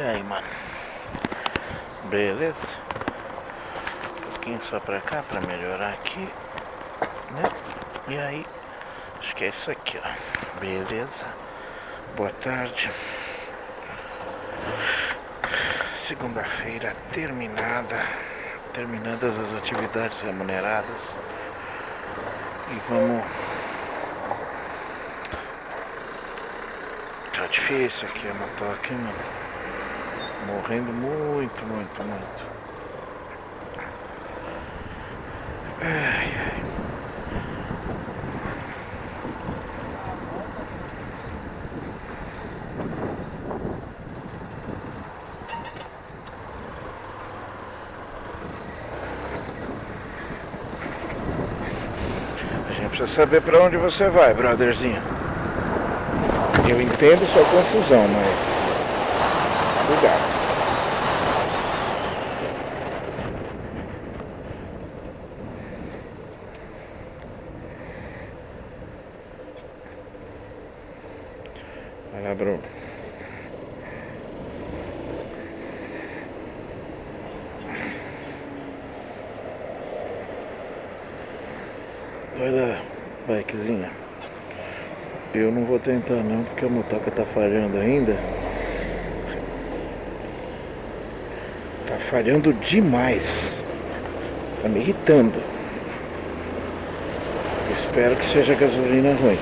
aí, mano? Beleza? Um pouquinho só pra cá, pra melhorar aqui, né? E aí, acho que é isso aqui, ó. Beleza? Boa tarde. Segunda-feira terminadas as atividades remuneradas. E vamos... Tá difícil aqui a motoca, hein, mano? Morrendo muito. Ai. A gente precisa saber pra onde você vai, brotherzinho. Eu entendo sua confusão, mas... cuidado. Vai lá, Bruno. Vai lá, bikezinha. Eu não vou tentar não, porque a motoca tá falhando ainda. Tá falhando demais. Tá me irritando. Espero que seja gasolina ruim.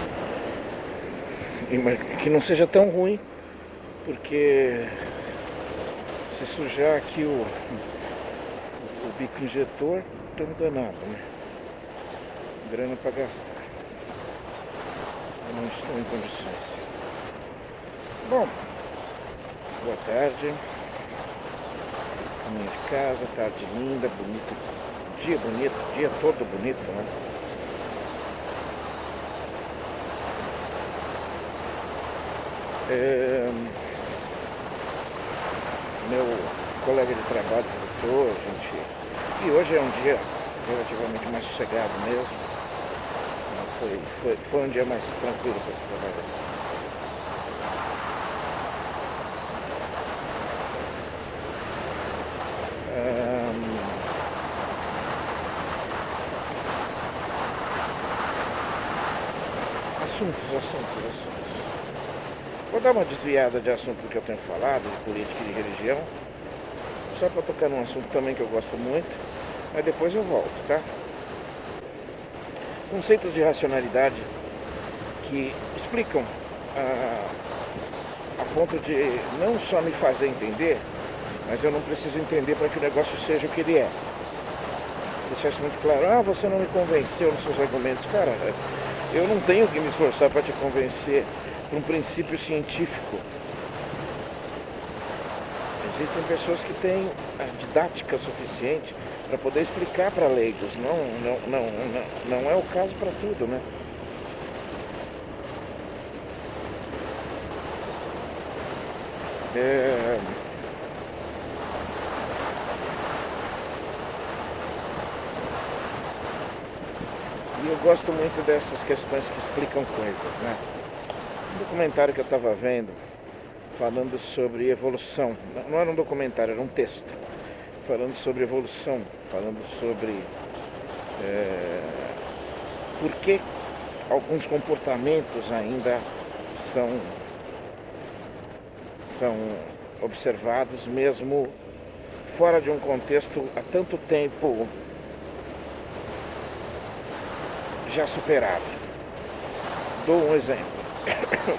E que não seja tão ruim, porque se sujar aqui o bico injetor, estamos danado, né? Grana para gastar. Eu não estou em condições. Bom, boa tarde. Caminho de casa, tarde linda, bonita. Dia bonito, dia todo bonito, né? Meu colega de trabalho, professor, e hoje é um dia relativamente mais sossegado mesmo. Foi um dia mais tranquilo para se trabalhar. Assuntos. Vou dar uma desviada de assunto que eu tenho falado, de política e de religião, só para tocar num assunto também que eu gosto muito, mas depois eu volto, tá? Conceitos de racionalidade que explicam a ponto de não só me fazer entender, mas eu não preciso entender para que o negócio seja o que ele é. Deixar isso muito claro. Você não me convenceu nos seus argumentos. Cara, eu não tenho que me esforçar para te convencer por um princípio científico. Existem pessoas que têm a didática suficiente para poder explicar para leigos. Não é o caso para tudo, né? E eu gosto muito dessas questões que explicam coisas, né? Um documentário que eu estava vendo falando sobre evolução. Não era um documentário, era um texto. Falando sobre evolução, falando sobre por que alguns comportamentos ainda são observados mesmo fora de um contexto há tanto tempo já superado. Dou um exemplo,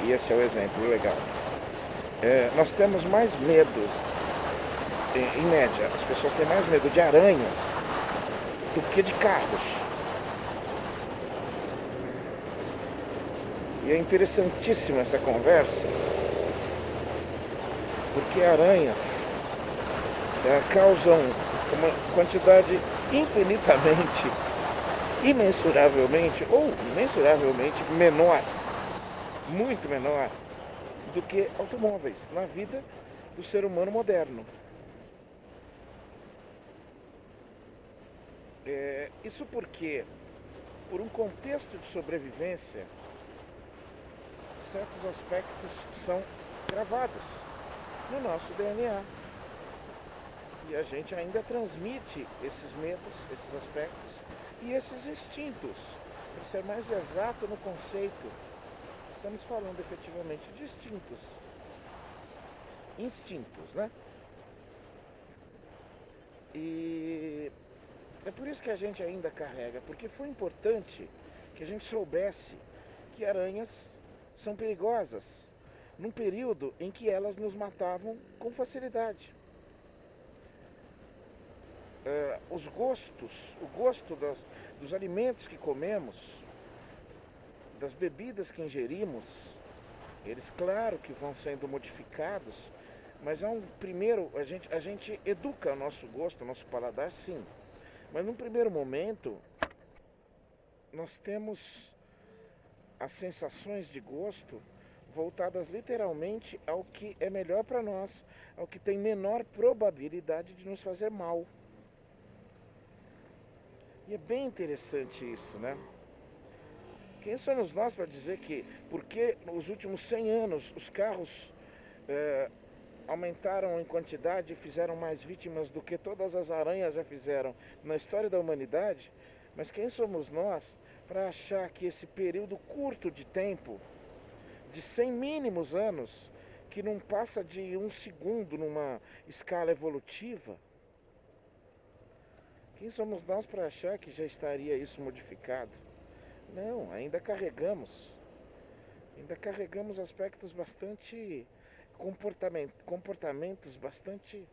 e esse é o exemplo legal. Nós temos mais medo, em média, as pessoas têm mais medo de aranhas do que de carros. E é interessantíssima essa conversa, porque aranhas causam uma quantidade infinitamente, imensuravelmente ou mensuravelmente menor, muito menor, do que automóveis na vida do ser humano moderno. Isso porque, por um contexto de sobrevivência, certos aspectos são gravados. no nosso DNA. E a gente ainda transmite esses medos, esses aspectos e esses instintos. Para ser mais exato no conceito, estamos falando efetivamente de instintos, né? E é por isso que a gente ainda carrega, porque foi importante que a gente soubesse que aranhas são perigosas, num período em que elas nos matavam com facilidade. O gosto dos alimentos que comemos, das bebidas que ingerimos, eles claro que vão sendo modificados, mas a gente educa o nosso gosto, o nosso paladar, sim. Mas num primeiro momento, nós temos as sensações de gosto voltadas literalmente ao que é melhor para nós, ao que tem menor probabilidade de nos fazer mal. E é bem interessante isso, né? Quem somos nós para dizer que, porque nos últimos 100 anos os carros aumentaram em quantidade e fizeram mais vítimas do que todas as aranhas já fizeram na história da humanidade, mas quem somos nós para achar que esse período curto de tempo, de 100 mínimos anos, que não passa de um segundo numa escala evolutiva, quem somos nós para achar que já estaria isso modificado? Não, ainda carregamos aspectos bastante, comportamentos bastante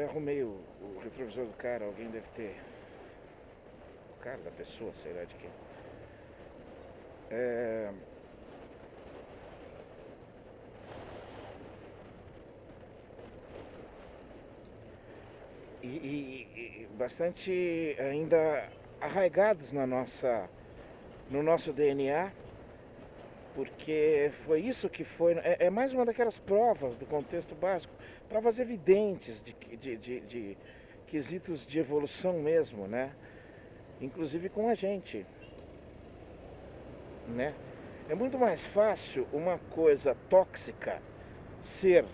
arrumei o retrovisor do cara, alguém deve ter, o cara da pessoa, sei lá de quem. E bastante ainda arraigados no nosso DNA, porque foi isso que foi. É mais uma daquelas provas do contexto básico, provas evidentes de quesitos de evolução mesmo, né? Inclusive com a gente, né? É muito mais fácil uma coisa tóxica ser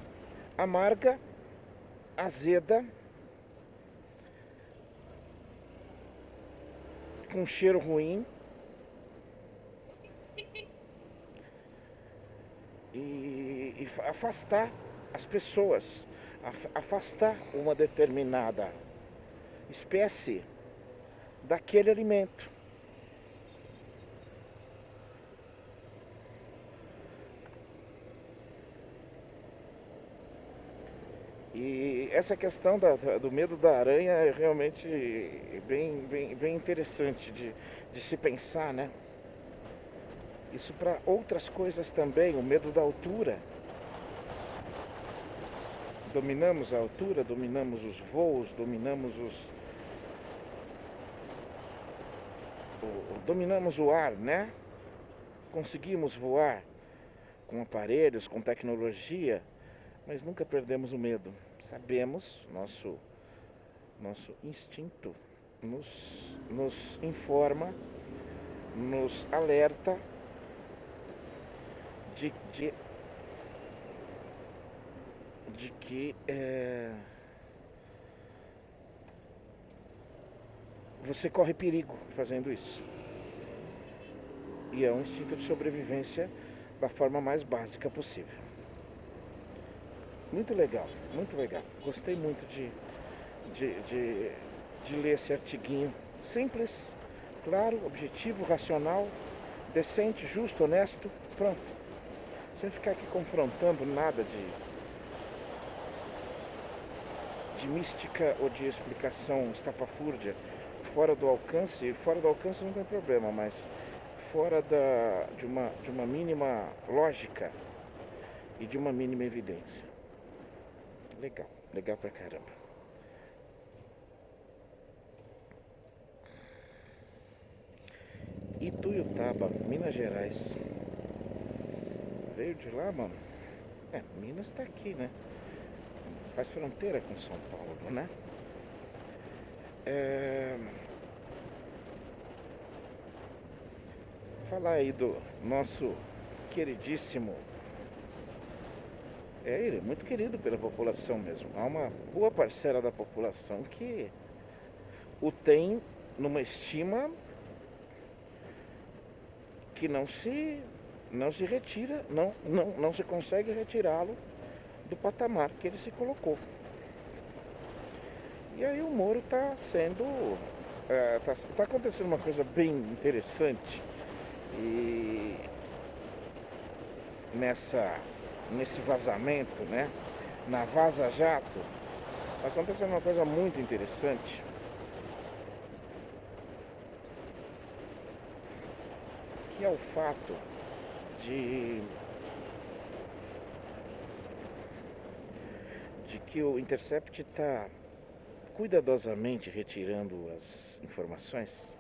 amarga, azeda, com cheiro ruim e afastar as pessoas, afastar uma determinada espécie daquele alimento. E essa questão do medo da aranha é realmente bem interessante de se pensar, né? Isso para outras coisas também, o medo da altura. Dominamos a altura, dominamos os voos, dominamos o ar, né? Conseguimos voar com aparelhos, com tecnologia, mas nunca perdemos o medo. Sabemos, nosso instinto nos informa, nos alerta de que você corre perigo fazendo isso. E é um instinto de sobrevivência da forma mais básica possível. Muito legal, muito legal. Gostei muito de ler esse artiguinho. Simples, claro, objetivo, racional, decente, justo, honesto, pronto. Sem ficar aqui confrontando nada de mística ou de explicação estapafúrdia fora do alcance não tem problema, mas fora de uma mínima lógica e de uma mínima evidência. Legal pra caramba. Ituiutaba, Minas Gerais. Veio de lá, mano? Minas tá aqui, né? Faz fronteira com São Paulo, né? É... Falar aí do nosso queridíssimo. Ele é muito querido pela população mesmo. Há uma boa parcela da população que o tem numa estima que não se retira, não se consegue retirá-lo do patamar que ele se colocou. E aí o Moro está sendo... Tá acontecendo uma coisa bem interessante e nesse vazamento, né? Na Vaza Jato, está acontecendo uma coisa muito interessante. Que é o fato de que o Intercept está cuidadosamente retirando as informações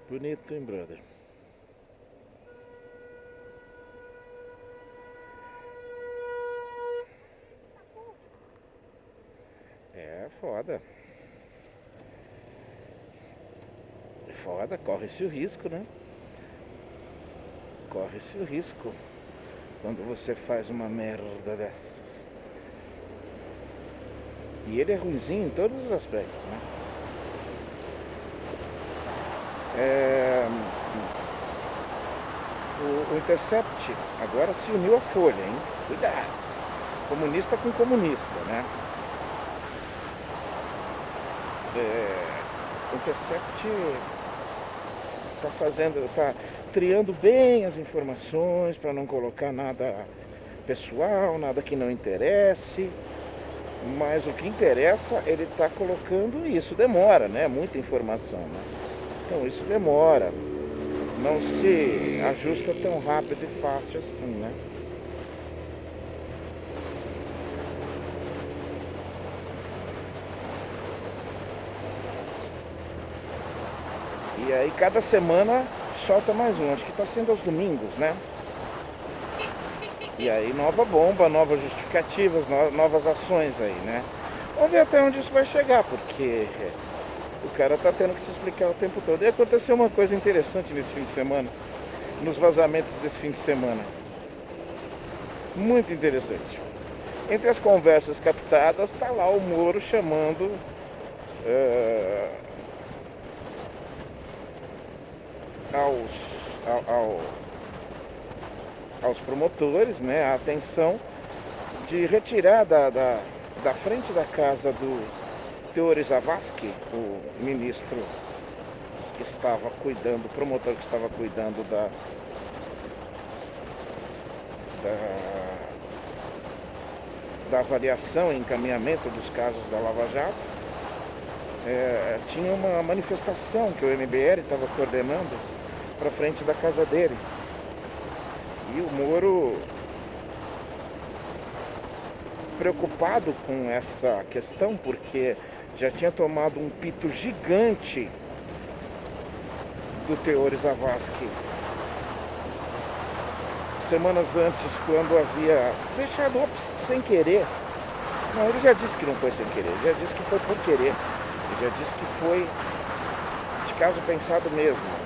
bonito, hein, brother? É foda. É foda, corre-se o risco, né? Corre-se o risco quando você faz uma merda dessas. E ele é ruinzinho em todos os aspectos, né? O Intercept agora se uniu à Folha, hein? Cuidado. Comunista com comunista, né? O Intercept tá triando bem as informações para não colocar nada pessoal, nada que não interesse. Mas o que interessa, ele está colocando, e isso demora, né? Muita informação, né? Então isso demora. Não se ajusta tão rápido e fácil assim, né? E aí cada semana solta mais um, acho que está sendo aos domingos, né? E aí nova bomba, novas justificativas, novas ações aí, né? Vamos ver até onde isso vai chegar, porque o cara tá tendo que se explicar o tempo todo. E aconteceu uma coisa interessante nesse fim de semana, nos vazamentos desse fim de semana. Muito interessante. Entre as conversas captadas, tá lá o Moro chamando aos promotores, né, a atenção de retirar da frente da casa do Teori Zavascki, o ministro que estava cuidando, o promotor que estava cuidando da avaliação e encaminhamento dos casos da Lava Jato. Tinha uma manifestação que o MBL estava coordenando para frente da casa dele. E o Moro, preocupado com essa questão, porque já tinha tomado um pito gigante do Teori Zavascki semanas antes, quando havia fechado sem querer. Não, ele já disse que não foi sem querer, ele já disse que foi por querer, ele já disse que foi de caso pensado mesmo.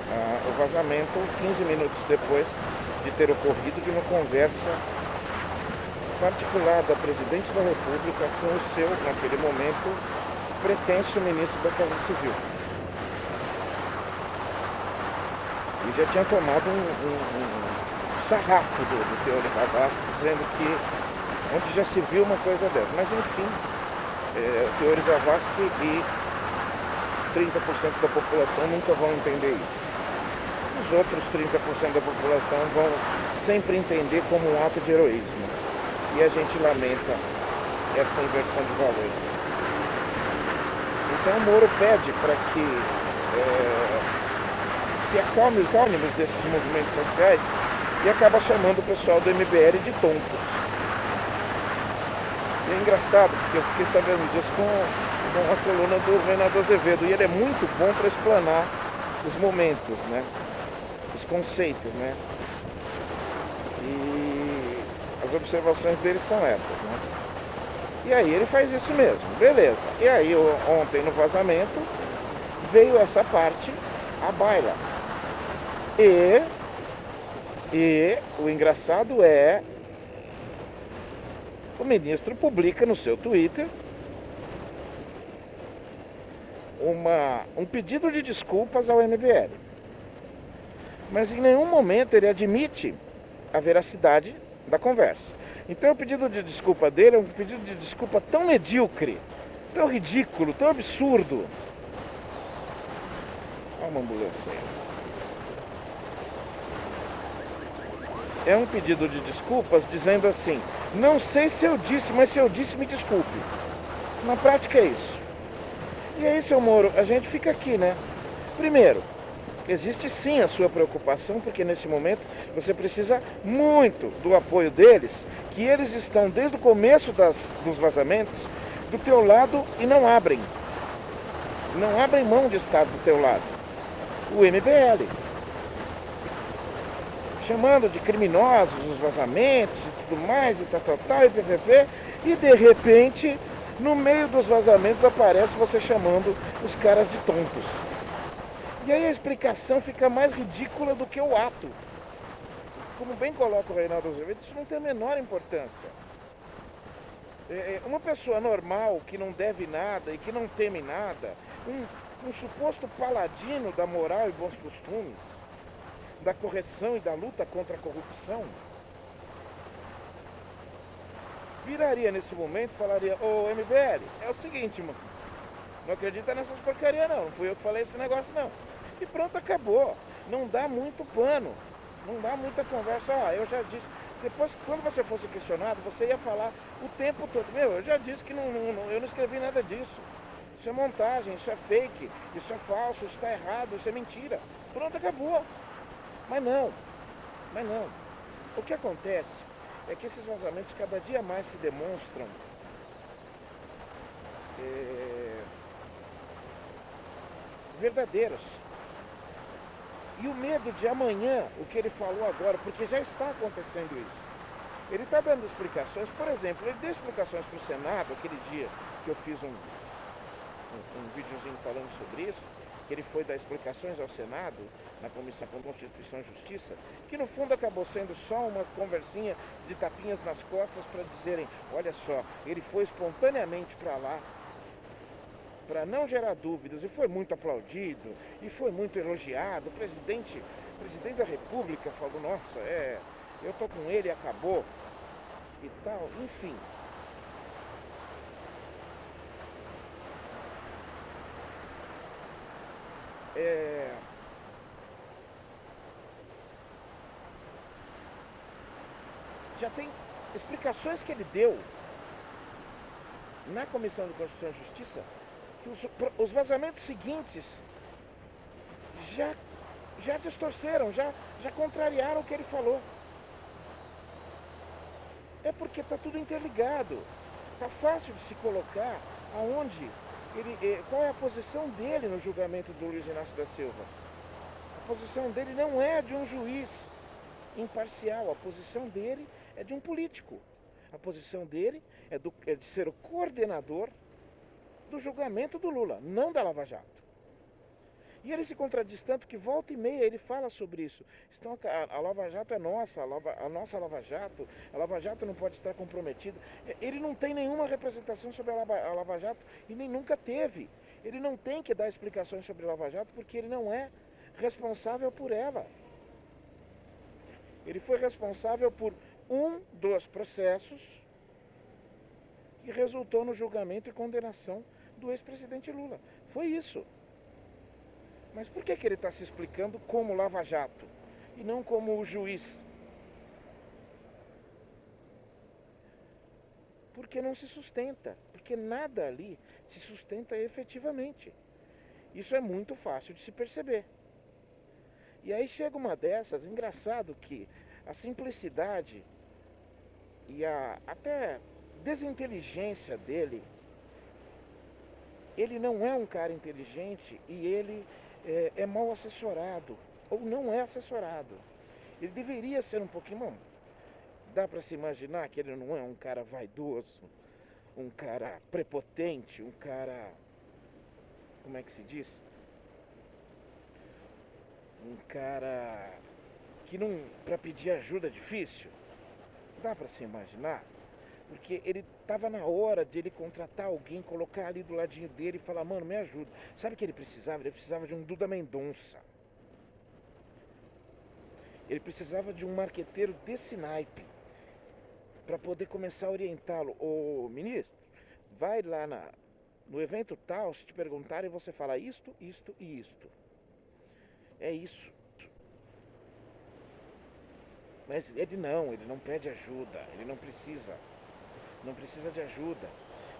O vazamento 15 minutos depois de ter ocorrido, de uma conversa particular da presidente da República com o seu, naquele momento, pretenso ministro da Casa Civil. E já tinha tomado um sarrafo do Teori Zavascki, dizendo que onde já se viu uma coisa dessa. Mas enfim, o Teori Zavascki e 30% da população nunca vão entender isso. Os outros 30% da população vão sempre entender como um ato de heroísmo. E a gente lamenta essa inversão de valores. Então o Moro pede para que se acalme-nos desses movimentos sociais e acaba chamando o pessoal do MBL de tontos. E é engraçado, porque eu fiquei sabendo disso com a coluna do Reinaldo Azevedo. E ele é muito bom para explanar os momentos, né? Os conceitos, né? E as observações dele são essas, né? E aí ele faz isso mesmo, beleza. E aí ontem no vazamento veio essa parte à baila. E o engraçado é, o ministro publica no seu Twitter um pedido de desculpas ao MBL. Mas em nenhum momento ele admite a veracidade da conversa. Então o pedido de desculpa dele é um pedido de desculpa tão medíocre, tão ridículo, tão absurdo. Olha uma ambulância aí. É um pedido de desculpas dizendo assim: não sei se eu disse, mas se eu disse, me desculpe. Na prática é isso. E aí, seu Moro, a gente fica aqui, né? Primeiro, existe sim a sua preocupação, porque nesse momento você precisa muito do apoio deles, que eles estão desde o começo dos vazamentos do teu lado e não abrem mão de estar do teu lado. O MBL, chamando de criminosos os vazamentos e tudo mais, e tal, e ppp, e de repente, no meio dos vazamentos aparece você chamando os caras de tontos. E aí a explicação fica mais ridícula do que o ato. Como bem coloca o Reinaldo Azevedo, isso não tem a menor importância. Uma pessoa normal, que não deve nada e que não teme nada, um suposto paladino da moral e bons costumes, da correção e da luta contra a corrupção, viraria nesse momento e falaria: ô MBL, é o seguinte, mano, não acredita nessas porcarias não fui eu que falei esse negócio não. E pronto, acabou. Não dá muito pano, não dá muita conversa. Eu já disse. Depois, quando você fosse questionado, você ia falar o tempo todo: eu já disse que eu não escrevi nada disso. Isso é montagem, isso é fake, isso é falso, isso está errado, isso é mentira. Pronto, acabou. Mas não. O que acontece é que esses vazamentos cada dia mais se demonstram verdadeiros. E o medo de amanhã, o que ele falou agora, porque já está acontecendo isso. Ele está dando explicações, por exemplo, ele deu explicações para o Senado, aquele dia que eu fiz um videozinho falando sobre isso, que ele foi dar explicações ao Senado, na Comissão de Constituição e Justiça, que no fundo acabou sendo só uma conversinha de tapinhas nas costas para dizerem: olha só, ele foi espontaneamente para lá, para não gerar dúvidas, e foi muito aplaudido, e foi muito elogiado. O presidente da República falou: nossa, eu tô com ele e acabou, e tal, enfim. Já tem explicações que ele deu na Comissão de Constituição e Justiça, que os vazamentos seguintes já distorceram, já contrariaram o que ele falou. É porque está tudo interligado. Está fácil de se colocar qual é a posição dele no julgamento do Luiz Inácio da Silva. A posição dele não é de um juiz imparcial, a posição dele é de um político. A posição dele é de ser o coordenador do julgamento do Lula, não da Lava Jato. E ele se contradiz tanto que volta e meia ele fala sobre isso. A Lava Jato é nossa, a nossa Lava Jato não pode estar comprometida. Ele não tem nenhuma representação sobre a Lava Jato e nem nunca teve. Ele não tem que dar explicações sobre a Lava Jato porque ele não é responsável por ela. Ele foi responsável por um dos processos que resultou no julgamento e condenação do ex-presidente Lula. Foi isso. Mas por que ele está se explicando como Lava Jato e não como o juiz? Porque não se sustenta, porque nada ali se sustenta efetivamente. Isso é muito fácil de se perceber. E aí chega uma dessas, engraçado que a simplicidade e a até desinteligência dele. Ele não é um cara inteligente e ele é mal assessorado, ou não é assessorado. Ele deveria ser um pouquinho... Bom, dá para se imaginar que ele não é um cara vaidoso, um cara prepotente, um cara... Como é que se diz? Um cara que não... para pedir ajuda é difícil. Dá para se imaginar? Porque ele estava na hora de ele contratar alguém, colocar ali do ladinho dele e falar, mano, me ajuda. Sabe o que ele precisava? Ele precisava de um Duda Mendonça. Ele precisava de um marqueteiro desse naipe para poder começar a orientá-lo. Ô, ministro, vai lá no evento tal, se te perguntarem, você fala isto, isto e isto. É isso. Mas ele não pede ajuda, ele não precisa de ajuda.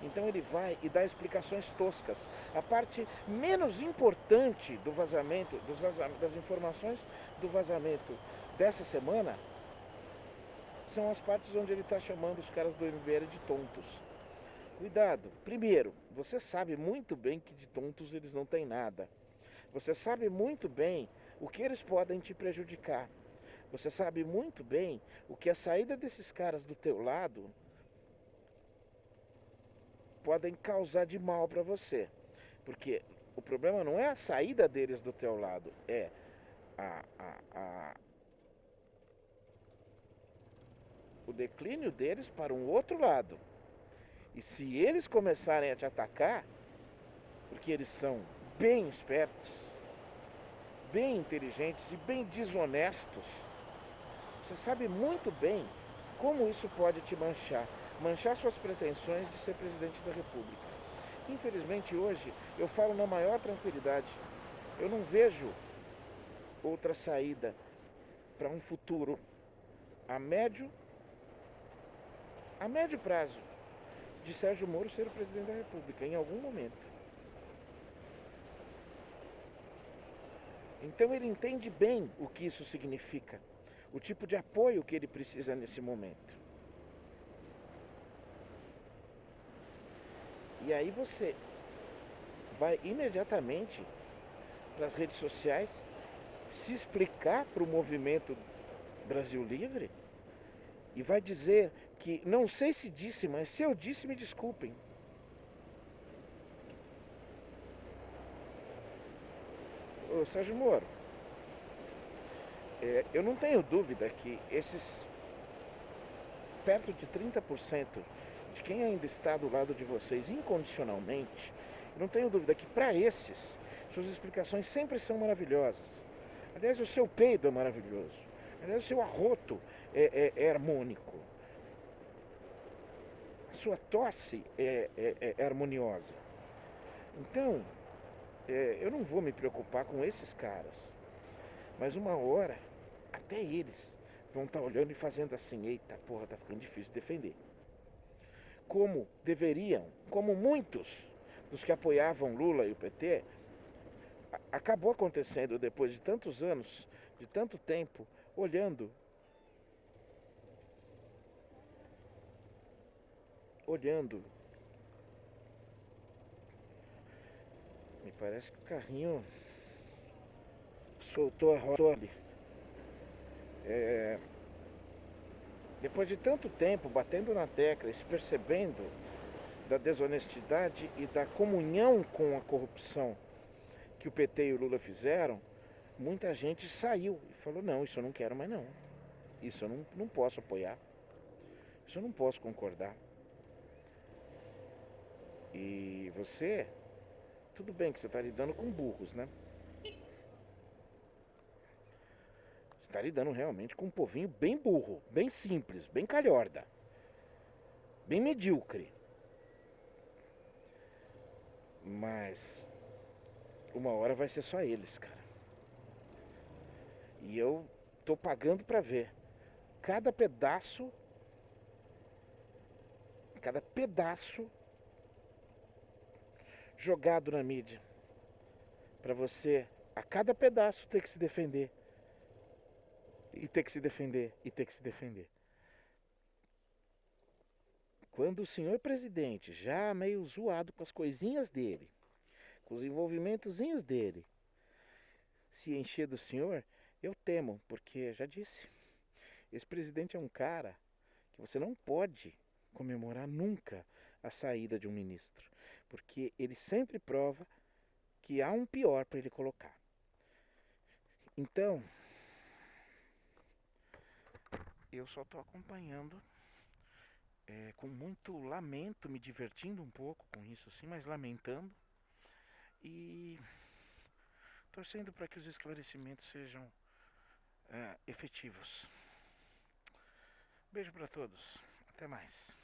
Então ele vai e dá explicações toscas. A parte menos importante do vazamento, das informações do vazamento dessa semana, são as partes onde ele está chamando os caras do MBL de tontos. Cuidado. Primeiro, você sabe muito bem que de tontos eles não têm nada. Você sabe muito bem o que eles podem te prejudicar. Você sabe muito bem o que a saída desses caras do teu lado podem causar de mal para você. Porque o problema não é a saída deles do teu lado, é o declínio deles para um outro lado. E se eles começarem a te atacar, porque eles são bem espertos, bem inteligentes e bem desonestos, você sabe muito bem como isso pode te manchar suas pretensões de ser presidente da República. Infelizmente hoje eu falo na maior tranquilidade. Eu não vejo outra saída para um futuro a médio prazo de Sérgio Moro ser o presidente da República em algum momento. Então ele entende bem o que isso significa, o tipo de apoio que ele precisa nesse momento. E aí você vai imediatamente para as redes sociais se explicar para o movimento Brasil Livre e vai dizer que, não sei se disse, mas se eu disse, me desculpem. Ô Sérgio Moro, eu não tenho dúvida que esses perto de 30% de quem ainda está do lado de vocês incondicionalmente, eu não tenho dúvida que para esses, suas explicações sempre são maravilhosas. Aliás, o seu peido é maravilhoso. Aliás, o seu arroto é harmônico. A sua tosse é harmoniosa. Então, eu não vou me preocupar com esses caras. Mas uma hora, até eles vão estar olhando e fazendo assim, eita porra, tá ficando difícil defender. Como deveriam, como muitos dos que apoiavam Lula e o PT, acabou acontecendo depois de tantos anos, de tanto tempo, olhando. Me parece que o carrinho soltou a roda. Depois de tanto tempo batendo na tecla e se percebendo da desonestidade e da comunhão com a corrupção que o PT e o Lula fizeram, muita gente saiu e falou, não, isso eu não quero mais não. Isso eu não posso apoiar. Isso eu não posso concordar. E você, tudo bem que você está lidando com burros, né? Você está lidando realmente com um povinho bem burro, bem simples, bem calhorda, bem medíocre. Mas uma hora vai ser só eles, cara. E eu tô pagando pra ver cada pedaço jogado na mídia, pra você a cada pedaço ter que se defender. E ter que se defender, e ter que se defender. quando o senhor presidente, já meio zoado com as coisinhas dele, com os envolvimentozinhos dele, se encher do senhor, eu temo, porque já disse, esse presidente é um cara que você não pode comemorar nunca a saída de um ministro, porque ele sempre prova que há um pior para ele colocar. Então, eu só estou acompanhando, com muito lamento, me divertindo um pouco com isso sim, mas lamentando e torcendo para que os esclarecimentos sejam efetivos. Beijo para todos, até mais.